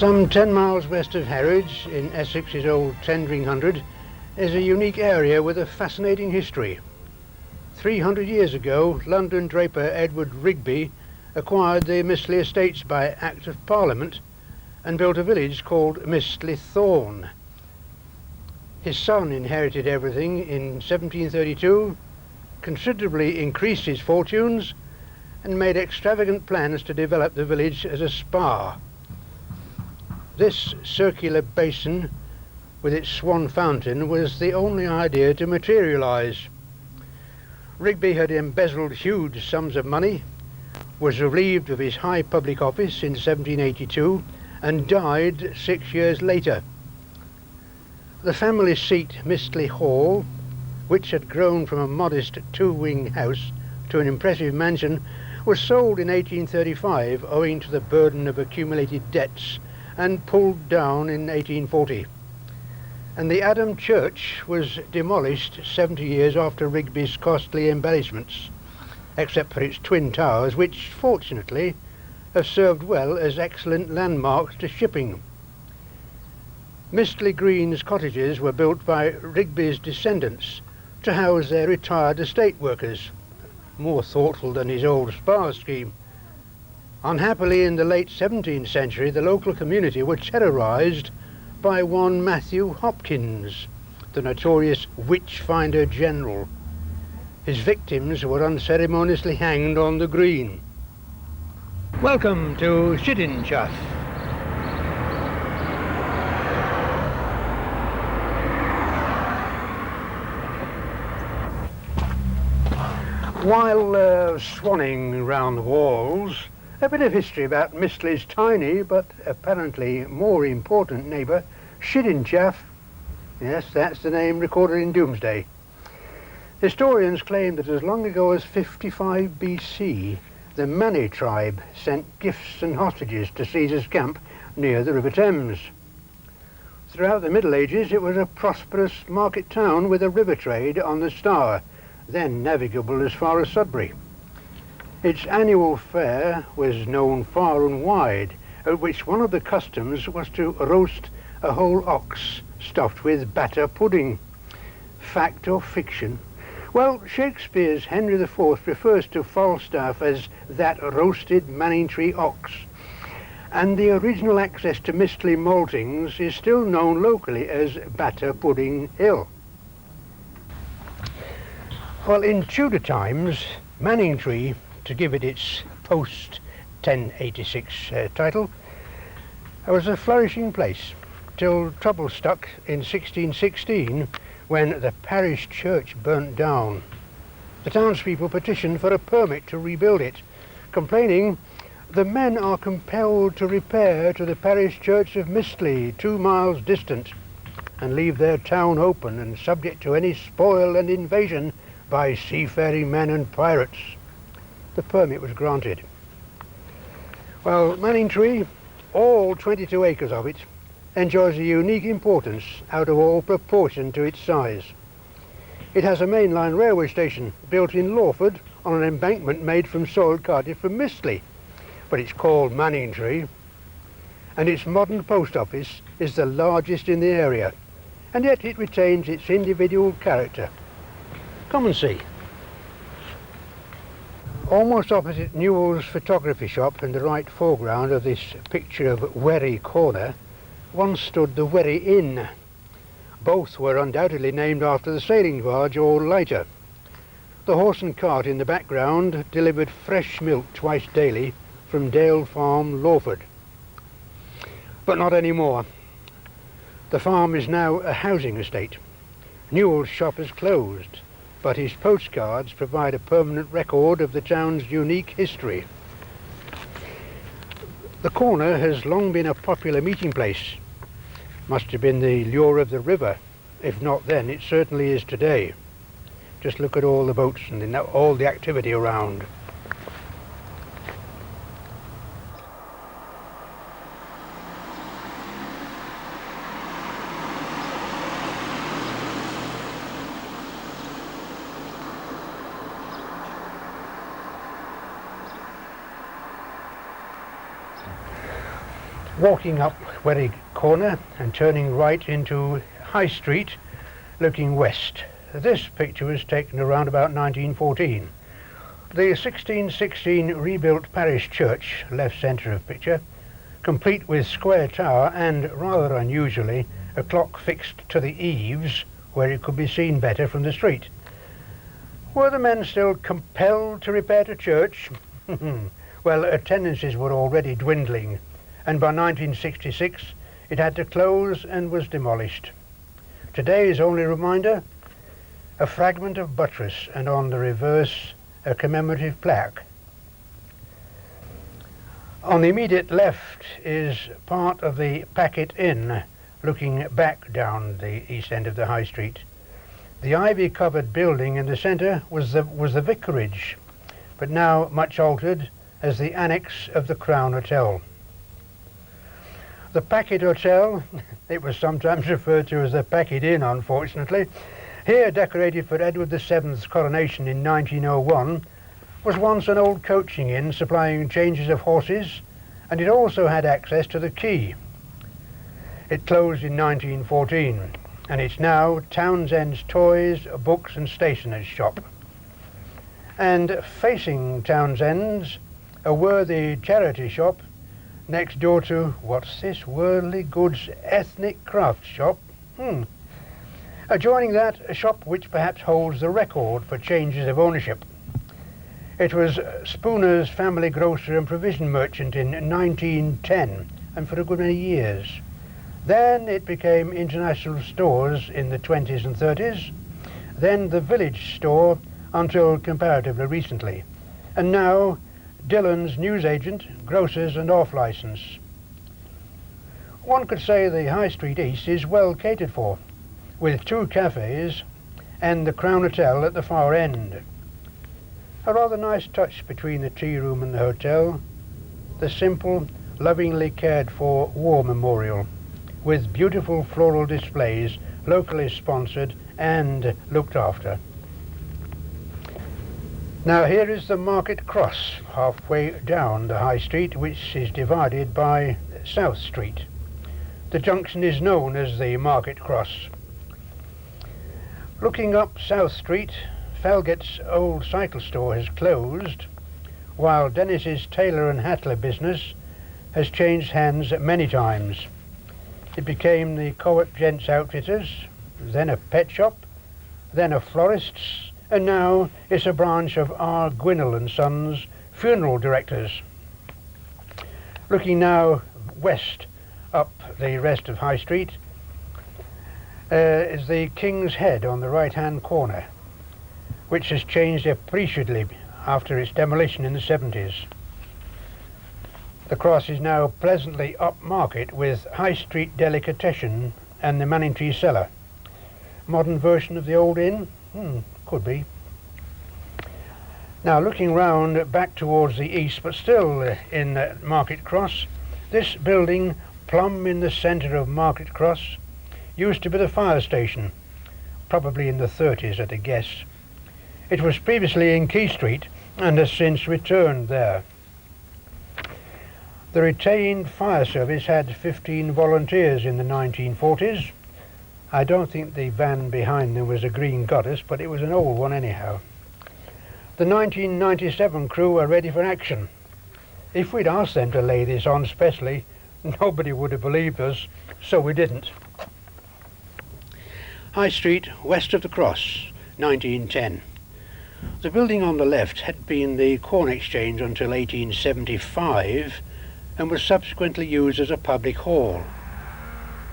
Some 10 miles west of Harwich, in Essex's old Tendring Hundred, is a unique area with a fascinating history. 300 years ago, London draper Edward Rigby acquired the Mistley estates by Act of Parliament and built a village called Mistley Thorne. His son inherited everything in 1732, considerably increased his fortunes, and made extravagant plans to develop the village as a spa. This circular basin with its swan fountain was the only idea to materialise. Rigby had embezzled huge sums of money, was relieved of his high public office in 1782 and died 6 years later. The family seat, Mistley Hall, which had grown from a modest two-wing house to an impressive mansion, was sold in 1835 owing to the burden of accumulated debts, and pulled down in 1840. And the Adam Church was demolished 70 years after Rigby's costly embellishments, except for its twin towers, which fortunately have served well as excellent landmarks to shipping. Mistley Green's cottages were built by Rigby's descendants to house their retired estate workers, more thoughtful than his old spa scheme. Unhappily, in the late 17th century, the local community were terrorised by one Matthew Hopkins, the notorious witch-finder general. His victims were unceremoniously hanged on the green. Welcome to Schiddinchav. While swanning round the walls, a bit of history about Mistley's tiny but apparently more important neighbour, Schiddinchav. Yes, that's the name recorded in Doomsday. Historians claim that as long ago as 55 BC, the Mani tribe sent gifts and hostages to Caesar's camp near the River Thames. Throughout the Middle Ages, it was a prosperous market town with a river trade on the Stour, then navigable as far as Sudbury. Its annual fair was known far and wide, at which one of the customs was to roast a whole ox stuffed with batter pudding. Fact or fiction? Well, Shakespeare's Henry IV refers to Falstaff as that roasted Manningtree ox, and the original access to Mistley maltings is still known locally as Batter Pudding Hill. Well, in Tudor times, Manningtree, to give it its post-1086 title, was a flourishing place, till trouble struck in 1616 when the parish church burnt down. The townspeople petitioned for a permit to rebuild it, complaining, "The men are compelled to repair to the parish church of Mistley, 2 miles distant, and leave their town open and subject to any spoil and invasion by seafaring men and pirates." The permit was granted. Well, Manningtree, all 22 acres of it, enjoys a unique importance out of all proportion to its size. It has a mainline railway station built in Lawford on an embankment made from soil carted from Mistley, but it's called Manningtree, and its modern post office is the largest in the area, and yet it retains its individual character. Come and see. Almost opposite Newell's photography shop in the right foreground of this picture of Wherry Corner once stood the Wherry Inn. Both were undoubtedly named after the sailing barge or lighter. The horse and cart in the background delivered fresh milk twice daily from Dale Farm, Lawford. But not anymore. The farm is now a housing estate. Newell's shop has closed, but his postcards provide a permanent record of the town's unique history. The corner has long been a popular meeting place. Must have been the lure of the river. If not then, it certainly is today. Just look at all the boats and all the activity around. Walking up Werrig Corner and turning right into High Street, looking west. This picture was taken around about 1914. The 1616 rebuilt parish church, left centre of picture, complete with square tower and, rather unusually, a clock fixed to the eaves where it could be seen better from the street. Were the men still compelled to repair to church? Well, attendances were already dwindling, and by 1966 it had to close and was demolished. Today's only reminder, a fragment of buttress, and on the reverse a commemorative plaque. On the immediate left is part of the Packet Inn, looking back down the east end of the High Street. The ivy-covered building in the centre was the vicarage, but now much altered as the annex of the Crown Hotel. The Packet Hotel, it was sometimes referred to as the Packet Inn, unfortunately, here decorated for Edward VII's coronation in 1901, was once an old coaching inn supplying changes of horses, and it also had access to the quay. It closed in 1914, and it's now Townsend's Toys, Books and Stationers shop. And facing Townsend's, a worthy charity shop next door to, what's this, Worldly Goods Ethnic Craft Shop? Adjoining that, a shop which perhaps holds the record for changes of ownership. It was Spooner's Family Grocer and Provision Merchant in 1910, and for a good many years. Then it became International Stores in the 20s and 30s, then the Village Store until comparatively recently, and now Dillon's Newsagent, Grocers and Off-Licence. One could say the High Street East is well catered for, with 2 cafes and the Crown Hotel at the far end. A rather nice touch between the tea room and the hotel, the simple, lovingly cared for war memorial, with beautiful floral displays, locally sponsored and looked after. Now here is the Market Cross, halfway down the High Street, which is divided by South Street. The junction is known as the Market Cross. Looking up South Street, Felgett's old cycle store has closed, while Dennis's tailor and hattler business has changed hands many times. It became the Co-op Gents Outfitters, then a pet shop, then a florist's, and now it's a branch of R. Gwinnell and Sons, funeral directors. Looking now west up the rest of High Street is the King's Head on the right-hand corner, which has changed appreciably after its demolition in the 70s. The cross is now pleasantly upmarket with High Street Delicatessen and the Manningtree Cellar. Modern version of the old inn? Could be. Now looking round back towards the east, but still in Market Cross, this building, plumb in the centre of Market Cross, used to be the fire station, probably in the 30s at a guess. It was previously in Key Street and has since returned there. The retained fire service had 15 volunteers in the 1940s. I don't think the van behind them was a green goddess, but it was an old one anyhow. The 1997 crew are ready for action. If we'd asked them to lay this on specially, nobody would have believed us, so we didn't. High Street, west of the Cross, 1910. The building on the left had been the Corn Exchange until 1875 and was subsequently used as a public hall.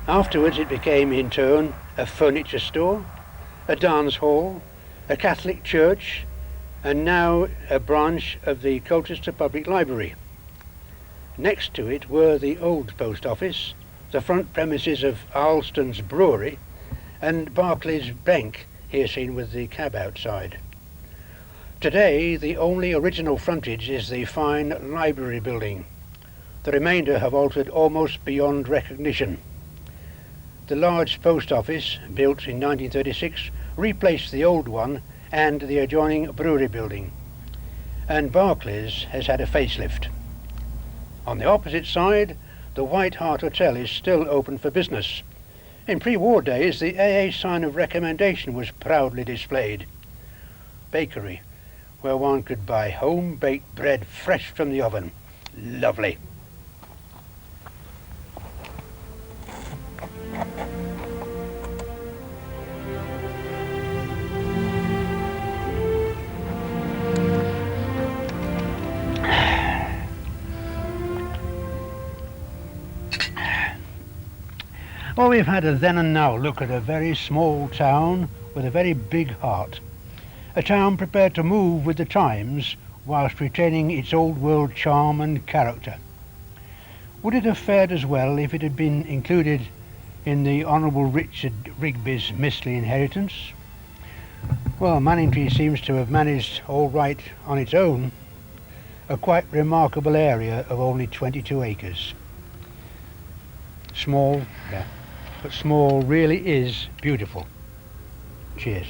Afterwards it became in turn a furniture store, a dance hall, a Catholic church, and now a branch of the Colchester Public Library. Next to it were the old post office, the front premises of Alston's Brewery, and Barclays Bank, here seen with the cab outside. Today the only original frontage is the fine library building. The remainder have altered almost beyond recognition. The large post office, built in 1936, replaced the old one and the adjoining brewery building, and Barclays has had a facelift. On the opposite side, the White Hart Hotel is still open for business. In pre-war days, the AA sign of recommendation was proudly displayed. Bakery, where one could buy home-baked bread fresh from the oven. Lovely. Well, we've had a then and now look at a very small town with a very big heart. A town prepared to move with the times whilst retaining its old world charm and character. Would it have fared as well if it had been included in the Honourable Richard Rigby's Mistly inheritance? Well, Manningtree seems to have managed all right on its own, a quite remarkable area of only 22 acres. Small, yeah, but small really is beautiful. Cheers.